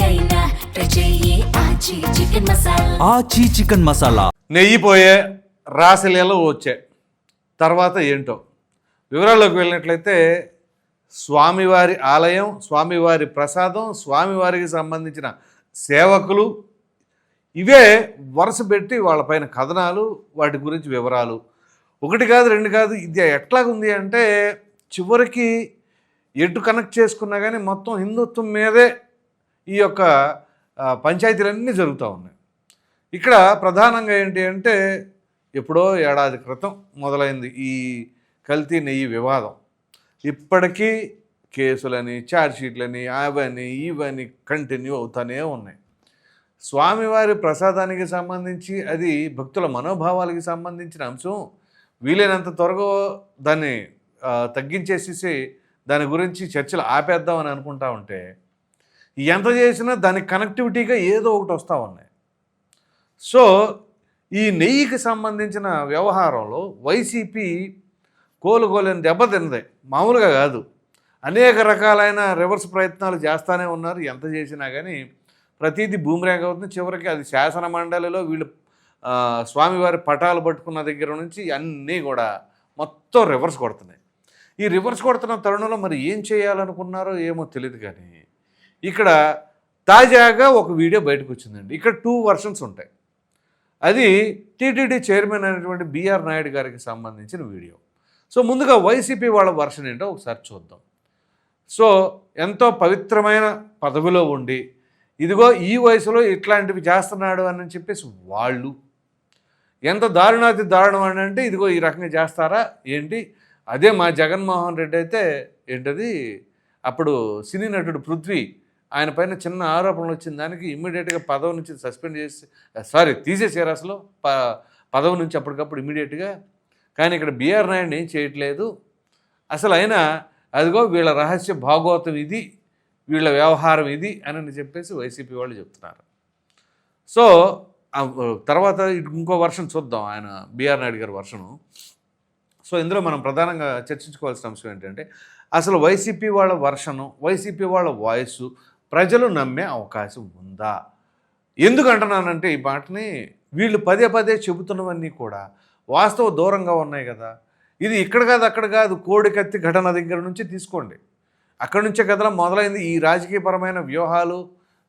అయినా ట్రై చెయ్యి ఆచి చికెన్ మసాలా. ఆచి చికెన్ మసాలా. నెయ్యిపోయే రాసలీలలు వచ్చాయి. తర్వాత ఏంటో వివరాల్లోకి వెళ్ళినట్లయితే స్వామివారి ఆలయం, స్వామివారి ప్రసాదం, స్వామివారికి సంబంధించిన సేవకులు ఇవే వరుస పెట్టి వాళ్ళపైన కథనాలు, వాటి గురించి వివరాలు. ఒకటి కాదు, రెండు కాదు. ఇది ఎట్లాగుంది అంటే చివరికి ఎటు కనెక్ట్ చేసుకున్నా కానీ మొత్తం హిందుత్వం మీదే ఈ యొక్క పంచాయతీలన్నీ జరుగుతూ ఉన్నాయి. ఇక్కడ ప్రధానంగా ఏంటి అంటే ఎప్పుడో ఏడాది క్రితం మొదలైంది ఈ కల్తీ నెయ్యి వివాదం. ఇప్పటికీ కేసులని, ఛార్జ్షీట్లని, అవని ఇవని కంటిన్యూ అవుతూనే ఉన్నాయి. స్వామివారి ప్రసాదానికి సంబంధించి అది భక్తుల మనోభావాలకి సంబంధించిన అంశం. వీలైనంత త్వరగా దాన్ని తగ్గించేసేసి దాని గురించి చర్చలు ఆపేద్దామని అనుకుంటా ఉంటే ఎంత చేసినా దానికి కనెక్టివిటీగా ఏదో ఒకటి వస్తూ ఉన్నాయి. సో ఈ నెయ్యికి సంబంధించిన వ్యవహారంలో వైసీపీ కోలుకోలేని దెబ్బతిన్నది. మామూలుగా కాదు, అనేక రకాలైన రివర్స్ ప్రయత్నాలు చేస్తూనే ఉన్నారు. ఎంత చేసినా కానీ ప్రతిదీ బూమ్రాంగ్ అవుతుంది. చివరికి అది శాసన మండలిలో వీళ్ళు స్వామివారి పటాలు పట్టుకున్న దగ్గర నుంచి అన్నీ కూడా మొత్తం రివర్స్ కొడుతున్నాయి. ఈ రివర్స్ కొడుతున్న తరుణంలో మరి ఏం చేయాలనుకున్నారో ఏమో తెలియదు. కానీ ఇక్కడ తాజాగా ఒక వీడియో బయటకు వచ్చిందండి. ఇక్కడ 2 వర్షన్స్ ఉంటాయి. అది టీటీడీ చైర్మన్ అయినటువంటి బిఆర్ నాయుడు గారికి సంబంధించిన వీడియో. సో ముందుగా వైసీపీ వాళ్ళ వర్షన్ ఏంటో ఒకసారి చూద్దాం. సో ఎంతో పవిత్రమైన పదవిలో ఉండి ఇదిగో ఈ వయసులో ఇట్లాంటివి చేస్తున్నాడు అని చెప్పేసి వాళ్ళు ఎంత దారుణాతి దారుణం అని అంటే ఇదిగో ఈ రకంగా చేస్తారా ఏంటి. అదే మా జగన్మోహన్ రెడ్డి అయితే ఏంటది అప్పుడు సినీ నటుడు పృథ్వీ ఆయన పైన చిన్న ఆరోపణలు వచ్చిన దానికి ఇమ్మీడియట్గా పదవి నుంచి సస్పెండ్ చేసి తీసేసారు అసలు పదవి నుంచి అప్పటికప్పుడు ఇమ్మీడియట్గా. కానీ ఇక్కడ బిఆర్ నాయుడు ఏం చేయట్లేదు అసలు. అయినా అదిగో వీళ్ళ రహస్య భాగోతం ఇది, వీళ్ళ వ్యవహారం ఇది అని చెప్పేసి వైసీపీ వాళ్ళు చెప్తున్నారు. సో తర్వాత ఇంకో వర్షన్ చూద్దాం, ఆయన బిఆర్ నాయుడు గారి వర్షను. సో ఇందులో మనం ప్రధానంగా చర్చించుకోవాల్సిన అంశం ఏంటంటే అసలు వైసీపీ వాళ్ళ వర్షను, వైసీపీ వాళ్ళ వాయిస్ ప్రజలు నమ్మే అవకాశం ఉందా? ఎందుకు అంటున్నానంటే ఈ మాటని వీళ్ళు పదే పదే చెబుతున్నవన్నీ కూడా వాస్తవ దూరంగా ఉన్నాయి కదా. ఇది ఇక్కడ కాదు అక్కడ కాదు, కోడికత్తి ఘటన దగ్గర నుంచి తీసుకోండి. అక్కడి నుంచే కథలో మొదలైంది ఈ రాజకీయపరమైన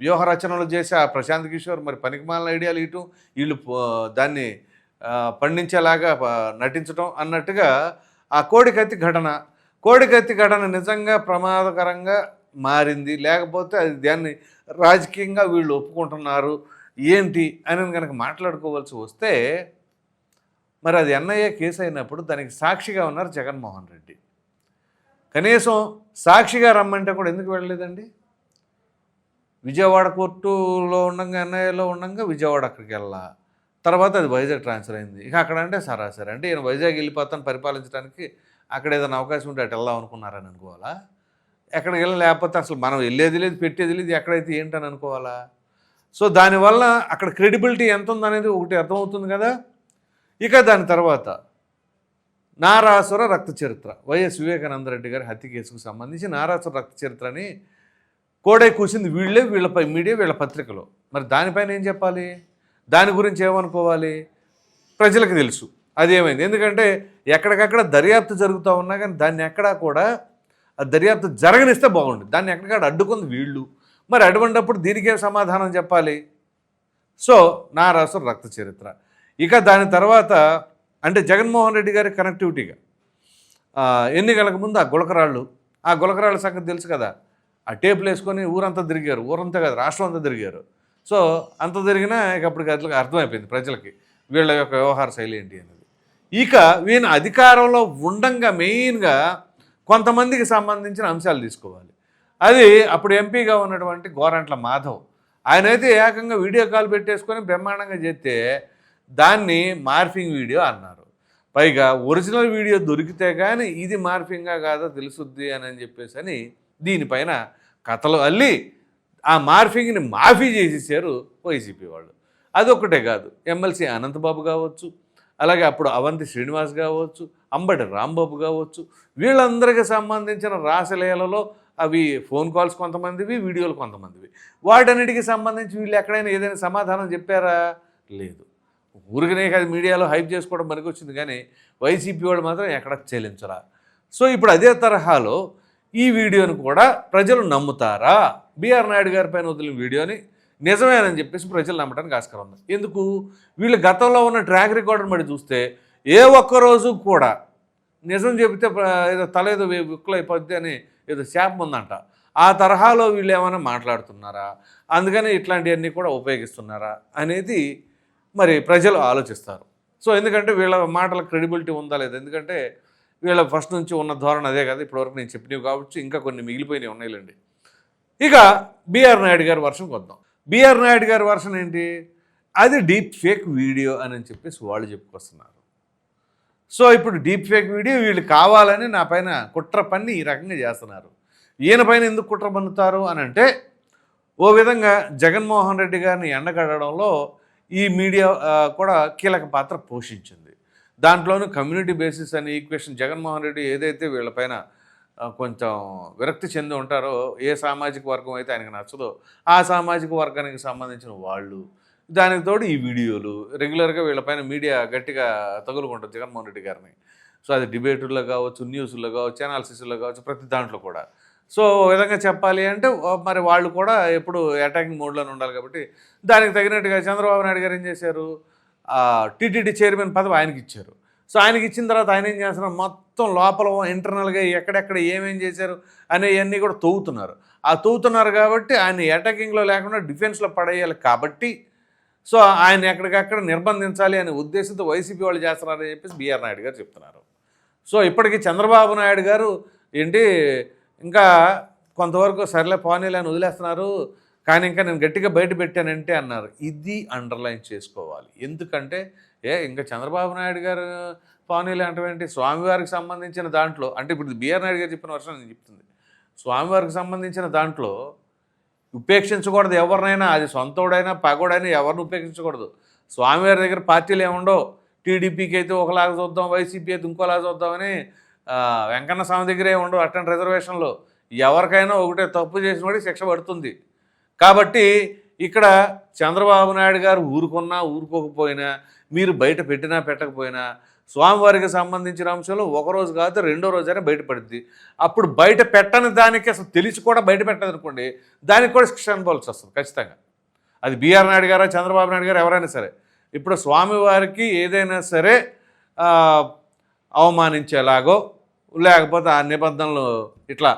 వ్యూహ రచనలు చేసి ఆ ప్రశాంత్ కిషోర్ మరి పనికిమాలిన ఐడియాలు ఇటు వీళ్ళు దాన్ని పండించేలాగా నటించడం అన్నట్టుగా ఆ కోడికత్తి ఘటన నిజంగా ప్రమాదకరంగా మారింది. లేకపోతే అది దాన్ని రాజకీయంగా వీళ్ళు ఒప్పుకుంటున్నారు ఏంటి అని కనుక మాట్లాడుకోవాల్సి వస్తే మరి అది ఎన్ఐఏ కేసు అయినప్పుడు దానికి సాక్షిగా ఉన్నారు జగన్మోహన్ రెడ్డి. కనీసం సాక్షిగా రమ్మంటే కూడా ఎందుకు వెళ్ళలేదండి? విజయవాడ కోర్టులో ఉండగా ఎన్ఐఏలో ఉండగా విజయవాడ అక్కడికి వెళ్ళా, తర్వాత అది వైజాగ్ ట్రాన్స్ఫర్ అయింది. ఇక అక్కడ అంటే సరాసరి అంటే ఈయన వైజాగ్ వెళ్ళిపోతాను పరిపాలించడానికి, అక్కడ ఏదైనా అవకాశం ఉంటే అటు వెళ్దాం అనుకున్నారని అనుకోవాలా? ఎక్కడికి వెళ్ళి లేకపోతే అసలు మనం వెళ్ళేది లేదు పెట్టేది లేదు, ఎక్కడైతే ఏంటని అనుకోవాలా? సో దానివల్ల అక్కడ క్రెడిబిలిటీ ఎంత ఉందనేది ఒకటి అర్థమవుతుంది కదా. ఇక దాని తర్వాత నారాసుర రక్త చరిత్ర, వైఎస్ వివేకానంద రెడ్డి గారి హత్య కేసుకు సంబంధించి నారాసుర రక్త చరిత్రని కోడై కూసింది వీళ్ళపై మీడియా, వీళ్ళ పత్రికలో. మరి దానిపైన ఏం చెప్పాలి? దాని గురించి ఏమనుకోవాలి? ప్రజలకు తెలుసు అదేమైంది. ఎందుకంటే ఎక్కడికక్కడ దర్యాప్తు జరుగుతూ ఉన్నా కానీ దాన్ని ఎక్కడా కూడా ఆ దర్యాప్తు జరగనిస్తే బాగుండు. దాన్ని ఎక్కడికక్కడ అడ్డుకుంది వీళ్ళు. మరి అటువంటిప్పుడు దీనికే సమాధానం చెప్పాలి. సో నారాసుర రక్త చరిత్ర. ఇక దాని తర్వాత అంటే జగన్మోహన్ రెడ్డి గారి కనెక్టివిటీగా ఎన్నికలకు ముందు ఆ గులకరాళ్ళ సంగతి తెలుసు కదా. ఆ టేపులు వేసుకొని ఊరంతా తిరిగారు, ఊరంతా కాదు రాష్ట్రం అంతా తిరిగారు. సో అంత తిరిగినా ఇక అప్పటికి అట్లా అర్థమైపోయింది ప్రజలకి వీళ్ళ యొక్క వ్యవహార శైలి ఏంటి అనేది. ఇక వీళ్ళ అధికారంలో ఉండంగా మెయిన్గా కొంతమందికి సంబంధించిన అంశాలు తీసుకోవాలి. అది అప్పుడు ఎంపీగా ఉన్నటువంటి గోరంట్ల మాధవ్. ఆయన అయితే ఏకంగా వీడియో కాల్ పెట్టేసుకొని బ్రహ్మాండంగా చేస్తే దాన్ని మార్ఫింగ్ వీడియో అన్నారు. పైగా ఒరిజినల్ వీడియో దొరికితే కానీ ఇది మార్ఫింగా కాదో తెలుసుద్ది అని చెప్పేసి అని దీనిపైన కథలు అల్లి ఆ మార్ఫింగ్ని మాఫీ చేసేసారు వైసీపీ వాళ్ళు. అదొక్కటే కాదు, ఎమ్మెల్సీ అనంతబాబు కావచ్చు, అలాగే అప్పుడు అవంతి శ్రీనివాస్ కావచ్చు, అంబటి రాంబాబు కావచ్చు, వీళ్ళందరికీ సంబంధించిన రాసలీలలో అవి ఫోన్ కాల్స్ కొంతమందివి, వీడియోలు కొంతమందివి. వాటన్నిటికి సంబంధించి వీళ్ళు ఎక్కడైనా ఏదైనా సమాధానం చెప్పారా? లేదు. ఊరికనే కాదు మీడియాలో హైప్ చేసుకోవడం పనికొచ్చింది, కానీ వైసీపీ వాళ్ళు మాత్రం ఎక్కడ చెల్లించరా. సో ఇప్పుడు అదే తరహాలో ఈ వీడియోని కూడా ప్రజలు నమ్ముతారా? బీఆర్ నాయుడు గారి పైన వదిలిన వీడియోని నిజమేనని చెప్పేసి ప్రజలు నమ్మడానికి ఆస్కారం ఉంది. ఎందుకు? వీళ్ళు గతంలో ఉన్న ట్రాక్ రికార్డును బట్టి చూస్తే ఏ ఒక్కరోజు కూడా నిజం చెబితే ఏదో తల ఏదో విక్కులు అయిపోద్ది అని ఏదో శాపం ఉందంట. ఆ తరహాలో వీళ్ళు ఏమైనా మాట్లాడుతున్నారా, అందుకని ఇట్లాంటివన్నీ కూడా ఉపయోగిస్తున్నారా అనేది మరి ప్రజలు ఆలోచిస్తారు. సో ఎందుకంటే వీళ్ళ మాటల క్రెడిబిలిటీ ఉందా లేదా, ఎందుకంటే వీళ్ళ ఫస్ట్ నుంచి ఉన్న ధోరణి అదే కదా. ఇప్పటివరకు నేను చెప్పినవి కావచ్చు, ఇంకా కొన్ని మిగిలిపోయినవి ఉన్నాయిలేండి. ఇక బీఆర్ నాయుడు గారి వర్షన్కి వద్దాం. బీఆర్ నాయుడు గారి వర్షన్ ఏంటి? అది డీప్ ఫేక్ వీడియో అని చెప్పేసి వాళ్ళు చెప్పుకొస్తున్నారు. సో ఇప్పుడు డీప్ ఫేక్ వీడియో వీళ్ళు కావాలని నా పైన కుట్ర పన్ని ఈ రకంగా చేస్తున్నారు. ఈయన పైన ఎందుకు కుట్ర పన్నుతారు అని అంటే, ఓ విధంగా జగన్మోహన్ రెడ్డి గారిని ఎండగడడంలో ఈ మీడియా కూడా కీలక పాత్ర పోషించింది. దాంట్లోనూ కమ్యూనిటీ బేసిస్ అనే ఈక్వేషన్ జగన్మోహన్ రెడ్డి ఏదైతే వీళ్ళపైన కొంచెం విరక్తి చెంది ఉంటారో, ఏ సామాజిక వర్గం అయితే ఆయనకు నచ్చదో ఆ సామాజిక వర్గానికి సంబంధించిన వాళ్ళు, దానికి తోడు ఈ వీడియోలు రెగ్యులర్గా వీళ్ళపైన మీడియా గట్టిగా తగులుకుంటుంది జగన్మోహన్ రెడ్డి గారిని. సో అది డిబేటుల్లో కావచ్చు, న్యూస్లో కావచ్చు, అనాలిసిస్లో కావచ్చు, ప్రతి దాంట్లో కూడా. సో విధంగా చెప్పాలి అంటే మరి వాళ్ళు కూడా ఎప్పుడు అటాకింగ్ మోడ్లోనే ఉండాలి కాబట్టి దానికి తగినట్టుగా చంద్రబాబు నాయుడు గారు ఏం చేశారు, టీటీడీ చైర్మన్ పదవి ఆయనకి ఇచ్చారు. సో ఆయనకి ఇచ్చిన తర్వాత ఆయన ఏం చేస్తున్నారు, మొత్తం లోపల ఇంటర్నల్గా ఎక్కడెక్కడ ఏమేం చేశారు అనేవన్నీ కూడా తవ్వుతున్నారు. ఆ తవ్వుతున్నారు కాబట్టి ఆయన అటాకింగ్లో లేకుండా డిఫెన్స్లో పడేయాలి కాబట్టి, సో ఆయన ఎక్కడికక్కడ నిర్బంధించాలి అనే ఉద్దేశంతో వైసీపీ వాళ్ళు చేస్తున్నారని చెప్పేసి బీఆర్ నాయుడు గారు చెప్తున్నారు. సో ఇప్పటికీ చంద్రబాబు నాయుడు గారు ఏంటి ఇంకా కొంతవరకు సర్లే పోనీలే అని వదిలేస్తున్నారు, కానీ ఇంకా నేను గట్టిగా బయట పెట్టానంటే అన్నారు. ఇది అండర్లైన్ చేసుకోవాలి. ఎందుకంటే ఇంకా చంద్రబాబు నాయుడు గారు పోనీలే అంటే స్వామివారికి సంబంధించిన దాంట్లో, అంటే ఇప్పుడు బీఆర్ నాయుడు గారు చెప్పిన వర్షం నేను చెప్తుంది, స్వామివారికి సంబంధించిన దాంట్లో ఉపేక్షించకూడదు ఎవరినైనా, అది సొంతోడైనా పగోడైనా ఎవరిని ఉపేక్షించకూడదు. స్వామివారి దగ్గర పార్టీలు ఏముండవు. టీడీపీకి అయితే ఒకలాగా చూద్దాం, వైసీపీ అయితే ఇంకోలాగా చూద్దామని వెంకన్న స్వామి దగ్గరే ఉండవు అట్లాంటి రిజర్వేషన్లు. ఎవరికైనా ఒకటే తప్పు చేసిన వాడికి శిక్ష పడుతుంది. కాబట్టి ఇక్కడ చంద్రబాబు నాయుడు గారు ఊరుకున్నా ఊరుకోకపోయినా, మీరు బయట పెట్టినా పెట్టకపోయినా, స్వామివారికి సంబంధించిన అంశంలో ఒకరోజు కాదు రెండో రోజైనా బయటపడుద్ది. అప్పుడు బయట పెట్టని దానికి అసలు తెలిసి కూడా బయట పెట్టదు అనుకోండి, దానికి కూడా శిక్ష అనుభవాల్సి వస్తుంది ఖచ్చితంగా. అది బీఆర్ నాయుడు గారా చంద్రబాబు నాయుడు గారు ఎవరైనా సరే. ఇప్పుడు స్వామివారికి ఏదైనా సరే అవమానించేలాగో, లేకపోతే ఆ నిబంధనలు ఇట్లా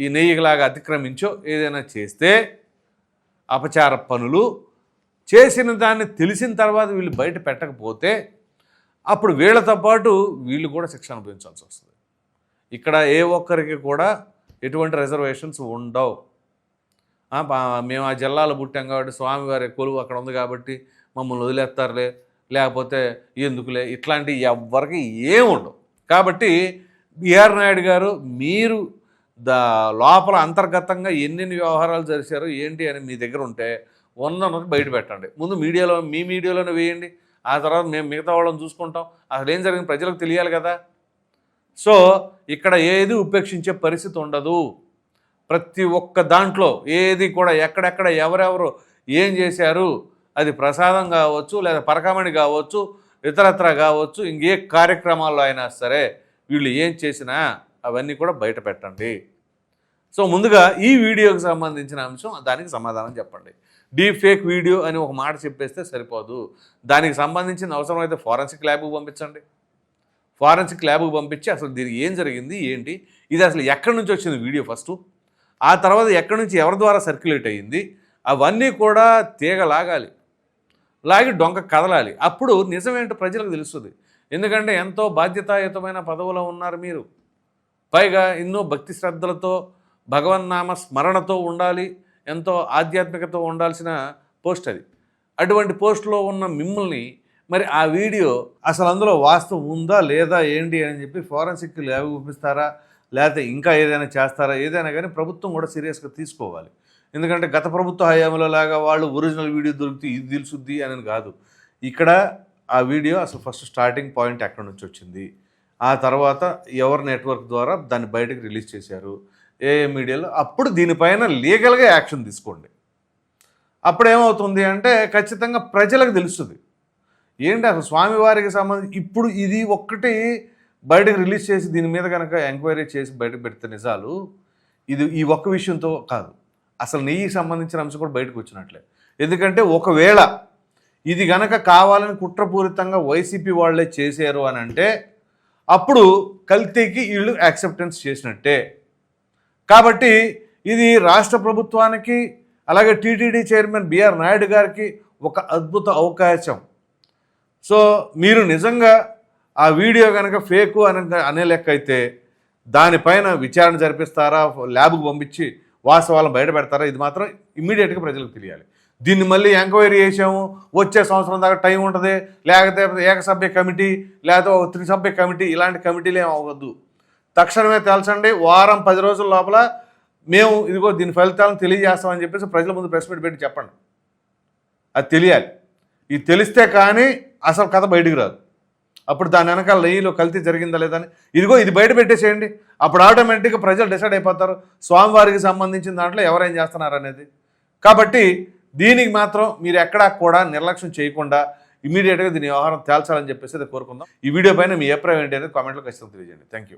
ఈ నెయ్యిలాగా అతిక్రమించో ఏదైనా చేస్తే, అపచార పనులు చేసిన దాన్ని తెలిసిన తర్వాత వీళ్ళు బయట పెట్టకపోతే, అప్పుడు వీళ్ళతో పాటు వీళ్ళు కూడా శిక్ష అనుభవించాల్సి వస్తుంది. ఇక్కడ ఏ ఒక్కరికి కూడా ఎటువంటి రిజర్వేషన్స్ ఉండవు. మేము ఆ జిల్లాలో పుట్టాం కాబట్టి స్వామివారి కొలువు అక్కడ ఉంది కాబట్టి మమ్మల్ని వదిలేస్తారులే, లేకపోతే ఎందుకులే, ఇట్లాంటి ఎవ్వరికి ఏముండవు. కాబట్టి బీఆర్ నాయుడు గారు మీరు లోపల అంతర్గతంగా ఎన్నెన్ని వ్యవహారాలు జరిశారో ఏంటి అని మీ దగ్గర ఉంటే ఉన్నది బయట పెట్టండి. ముందు మీడియాలో మీ మీడియాలోనే వేయండి, ఆ తర్వాత మేము మిగతా వాళ్ళని చూసుకుంటాం. అసలు ఏం జరిగింది ప్రజలకు తెలియాలి కదా. సో ఇక్కడ ఏది ఉపేక్షించే పరిస్థితి ఉండదు. ప్రతి ఒక్క దాంట్లో ఏది కూడా ఎక్కడెక్కడ ఎవరెవరు ఏం చేశారు, అది ప్రసాదం కావచ్చు, లేదా పరకామణి కావచ్చు, ఇతరత్ర కావచ్చు, ఇంకే కార్యక్రమాల్లో అయినా సరే వీళ్ళు ఏం చేసినా అవన్నీ కూడా బయట పెట్టండి. సో ముందుగా ఈ వీడియోకి సంబంధించిన అంశం, దానికి సమాధానం చెప్పండి. డీప్ ఫేక్ వీడియో అని ఒక మాట చెప్పేస్తే సరిపోదు. దానికి సంబంధించిన అవసరమైతే ఫారెన్సిక్ ల్యాబ్కి పంపించండి. ఫారెన్సిక్ ల్యాబ్కి పంపించి అసలు దీనికి ఏం జరిగింది ఏంటి, ఇది అసలు ఎక్కడి నుంచి వచ్చింది వీడియో ఫస్ట్, ఆ తర్వాత ఎక్కడి నుంచి ఎవరి ద్వారా సర్క్యులేట్ అయ్యింది, అవన్నీ కూడా తీగ లాగాలి, లాగి డొంక కదలాలి. అప్పుడు నిజమేంటో ప్రజలకు తెలుస్తుంది. ఎందుకంటే ఎంతో బాధ్యతాయుతమైన పదవిలో ఉన్నారు మీరు. పైగా ఎన్నో భక్తి శ్రద్ధలతో భగవన్నామ స్మరణతో ఉండాలి, ఎంతో ఆధ్యాత్మికతో ఉండాల్సిన పోస్ట్ అది. అటువంటి పోస్ట్లో ఉన్న మిమ్మల్ని మరి ఆ వీడియో అసలు అందులో వాస్తవం ఉందా లేదా ఏంటి అని చెప్పి ఫారెన్సిక్ ల్యాబ్ చూపిస్తారా, లేకపోతే ఇంకా ఏదైనా చేస్తారా, ఏదైనా కానీ ప్రభుత్వం కూడా సీరియస్గా తీసుకోవాలి. ఎందుకంటే గత ప్రభుత్వ హయాంలో లాగా వాళ్ళు ఒరిజినల్ వీడియో దొరికితే ఇది తెలుసుద్ది అని కాదు. ఇక్కడ ఆ వీడియో అసలు ఫస్ట్ స్టార్టింగ్ పాయింట్ ఎక్కడి నుంచి వచ్చింది, ఆ తర్వాత ఎవరి నెట్వర్క్ ద్వారా దాన్ని బయటకు రిలీజ్ చేశారు, ఏ మీడియాలో, అప్పుడు దీనిపైన లీగల్గా యాక్షన్ తీసుకోండి. అప్పుడు ఏమవుతుంది అంటే ఖచ్చితంగా ప్రజలకు తెలుస్తుంది ఏంటి అసలు స్వామివారికి సంబంధించి. ఇప్పుడు ఇది ఒక్కటి బయటకు రిలీజ్ చేసి దీని మీద కనుక ఎంక్వైరీ చేసి బయటకు పెడితే నిజాలు, ఇది ఈ ఒక్క విషయంతో కాదు, అసలు నెయ్యికి సంబంధించిన అంశం కూడా బయటకు వచ్చినట్లే. ఎందుకంటే ఒకవేళ ఇది గనక కావాలని కుట్రపూరితంగా వైసీపీ వాళ్ళే చేశారు అని అంటే అప్పుడు కల్తీకి వీళ్ళు యాక్సెప్టెన్స్ చేసినట్టే. కాబట్టి ఇది రాష్ట్ర ప్రభుత్వానికి అలాగే టీటీడీ చైర్మన్ బిఆర్ నాయుడు గారికి ఒక అద్భుత అవకాశం. సో మీరు నిజంగా ఆ వీడియో కనుక ఫేకు అనే లెక్క అయితే దానిపైన విచారణ జరిపిస్తారా, ల్యాబ్కు పంపించి వాస్తవాలను బయట పెడతారా, ఇది మాత్రం ఇమ్మీడియట్గా ప్రజలకు తెలియాలి. దీన్ని మళ్ళీ ఎంక్వైరీ చేసాము, వచ్చే సంవత్సరం దాకా టైం ఉంటుంది, లేకపోతే ఏకసభ్య కమిటీ లేకపోతే త్రిసభ్య కమిటీ, ఇలాంటి కమిటీలు ఏం అవ్వద్దు. తక్షణమే తెలుసండి, వారం 10 రోజుల లోపల మేము ఇదిగో దీని ఫలితాలను తెలియజేస్తామని చెప్పేసి ప్రజల ముందు ప్రెస్ మీట్ పెట్టి చెప్పండి. అది తెలియాలి. ఇది తెలిస్తే కానీ అసలు కథ బయటికి రాదు. అప్పుడు దాని వెనకాల నెయ్యిలో కల్తీ జరిగిందా లేదని ఇదిగో ఇది బయట పెట్టేసేయండి. అప్పుడు ఆటోమేటిక్గా ప్రజలు డిసైడ్ అయిపోతారు స్వామివారికి సంబంధించిన దాంట్లో ఎవరేం చేస్తున్నారు అనేది. కాబట్టి దీనికి మాత్రం మీరు ఎక్కడా కూడా నిర్లక్ష్యం చేయకుండా ఇమీడియట్గా దీని వ్యవహారం తేల్చాలని చెప్పేసి అది కోరుకుందాం. ఈ వీడియో పైన మీ అభిప్రాయం ఏంటి అనేది కామెంట్లో ఖచ్చితంగా తెలియజేయండి. Thank you.